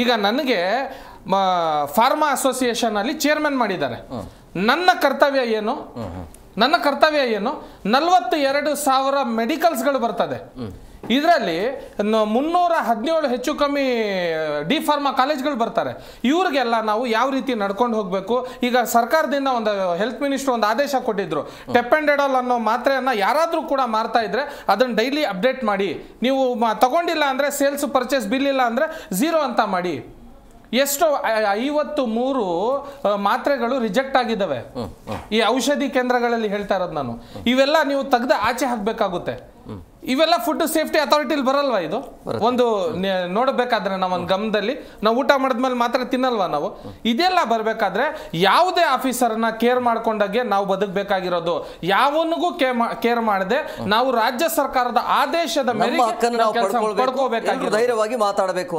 ಈಗ ನನಗೆ pharma association ಅಲ್ಲಿ ಚೇರ್ಮನ್ ಮಾಡಿದ್ದಾರೆ. ನನ್ನ ಕರ್ತವ್ಯ ಏನು? 42,000 ಮೆಡಿಕಲ್ಸ್ಗಳು ಬರ್ತದೆ. ಇದರಲ್ಲಿ 317 ಹೆಚ್ಚು ಕಮ್ಮಿ ಡಿ ಫಾರ್ಮಾ ಕಾಲೇಜ್ಗಳು ಬರ್ತಾರೆ. ಇವ್ರಿಗೆಲ್ಲ ನಾವು ಯಾವ ರೀತಿ ನಡ್ಕೊಂಡು ಹೋಗಬೇಕು? ಈಗ ಸರ್ಕಾರದಿಂದ ಒಂದು ಹೆಲ್ತ್ ಮಿನಿಸ್ಟರ್ ಒಂದು ಆದೇಶ ಕೊಟ್ಟಿದ್ರು, ಟೆಪೆಂಡೆಡಾಲ್ ಅನ್ನೋ ಮಾತ್ರೆಯನ್ನ ಯಾರಾದ್ರೂ ಕೂಡ ಮಾರ್ತಾ ಇದ್ರೆ ಅದನ್ನ ಡೈಲಿ ಅಪ್ಡೇಟ್ ಮಾಡಿ, ನೀವು ತಗೊಂಡಿಲ್ಲ ಅಂದ್ರೆ ಸೇಲ್ಸ್ ಪರ್ಚೇಸ್ ಬಿಲ್ ಇಲ್ಲ ಅಂದ್ರೆ 0 ಅಂತ ಮಾಡಿ. ಎಷ್ಟು 53 ಮಾತ್ರೆಗಳು ರಿಜೆಕ್ಟ್ ಆಗಿದ್ದಾವೆ ಈ ಔಷಧಿ ಕೇಂದ್ರಗಳಲ್ಲಿ, ಹೇಳ್ತಾ ಇರೋದು ನಾನು. ಇವೆಲ್ಲ ನೀವು ತೆಗೆದು ಆಚೆ ಹಾಕ್ಬೇಕಾಗುತ್ತೆ. ಇವೆಲ್ಲ ಫುಡ್ ಸೇಫ್ಟಿ ಅಥಾರಿಟಿಲಿ ಬರಲ್ವಾ? ಇದು ಒಂದು ನೋಡಬೇಕಾದ್ರೆ ನಾವೊಂದು ಗಮನದಲ್ಲಿ, ನಾವು ಊಟ ಮಾಡಿದ್ಮೇಲೆ ಮಾತ್ರ ತಿನ್ನಲ್ವಾ ನಾವು? ಇದೆಲ್ಲ ಬರ್ಬೇಕಾದ್ರೆ ಯಾವುದೇ ಆಫೀಸರ್ನ ಕೇರ್ ಮಾಡ್ಕೊಂಡಾಗೆ ನಾವು ಬದುಕಬೇಕಾಗಿರೋದು. ಯಾವನಿಗೂ ಕೇರ್ ಮಾಡದೆ ನಾವು ರಾಜ್ಯ ಸರ್ಕಾರದ ಆದೇಶದ ಮೇರೆಗೆ ಧೈರ್ಯವಾಗಿ ಮಾತಾಡಬೇಕು.